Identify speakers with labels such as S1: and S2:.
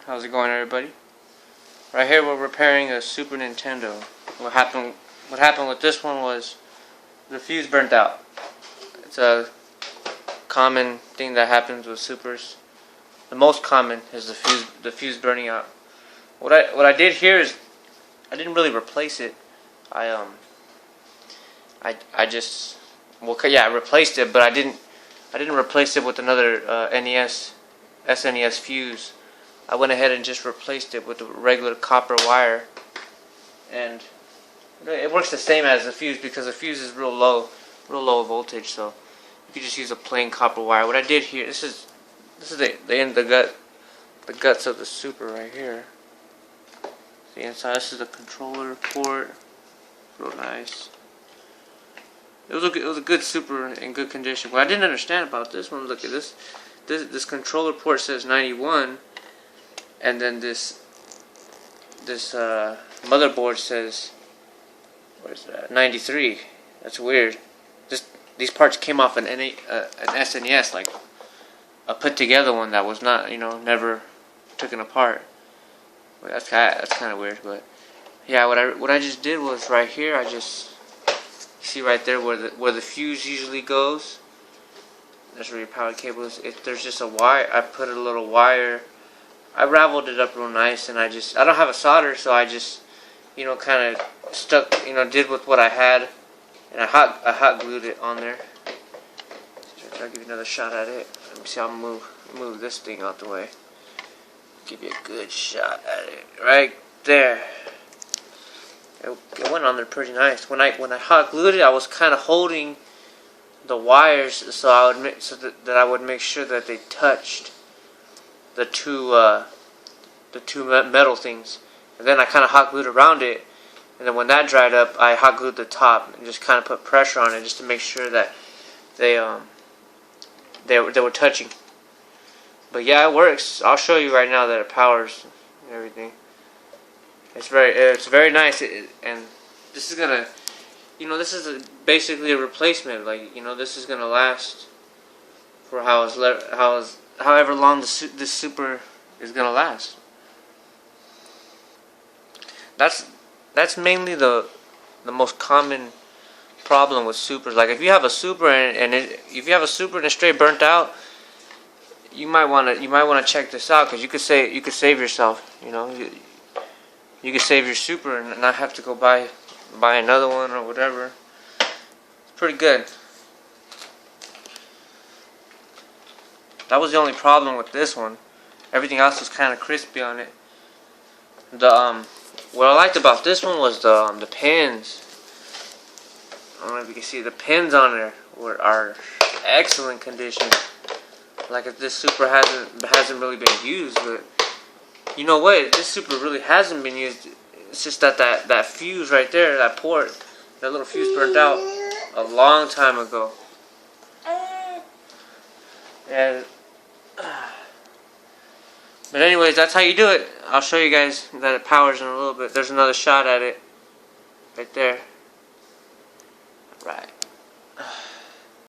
S1: How's it going, everybody? Right here we're repairing a Super Nintendo. What happened with this one was the fuse burnt out. It's a common thing that happens with Supers. The most common is the fuse burning out. What I did here is I didn't really replace it. I replaced it, but I didn't replace it with another SNES fuse. I went ahead and just replaced it with a regular copper wire, and it works the same as the fuse because the fuse is real low voltage. So you could just use a plain copper wire. What I did here, this is the end of the guts of the Super right here. The inside. This is the controller port. Real nice. It was a good Super in good condition. What I didn't understand about this one, look at this. This controller port says 91, and then this motherboard says, what is that? 93. That's weird. These parts came off an SNES, like a put together one that was not, never taken apart. But that's kind of weird. But yeah, what I just did was right here. I just see right there where the fuse usually goes. That's where your power cable is. There's just a wire. I put a little wire. I raveled it up real nice, and I don't have a solder, so I just kind of stuck, did with what I had, and I hot glued it on there. I'll give you another shot at it. Let me see. I'll move this thing out the way. Give you a good shot at it right there. It went on there pretty nice. When I hot glued it, I was kind of holding the wires so that I would make sure that they touched the two metal things, and then I kind of hot glued around it, and then when that dried up, I hot glued the top and just kind of put pressure on it just to make sure that they were touching. But yeah, it works. I'll show you right now that it powers and everything. It's very nice, and this is gonna, this is basically a replacement. Like, this is gonna last for however long this Super is gonna last. That's mainly the most common problem with Supers. Like if you have a Super and it's straight burnt out, you might want to check this out, because you could save yourself. You could save your Super and not have to go buy another one or whatever. It's pretty good. That was the only problem with this one. Everything else was kind of crispy on it. What I liked about this one was the pins. I don't know if you can see the pins on there are excellent condition. Like if this Super hasn't really been used, but you know what? This Super really hasn't been used. It's just that fuse right there, that port, that little fuse burnt out a long time ago. And but anyways, that's how you do it. I'll show you guys that it powers in a little bit. There's another shot at it right there. Right.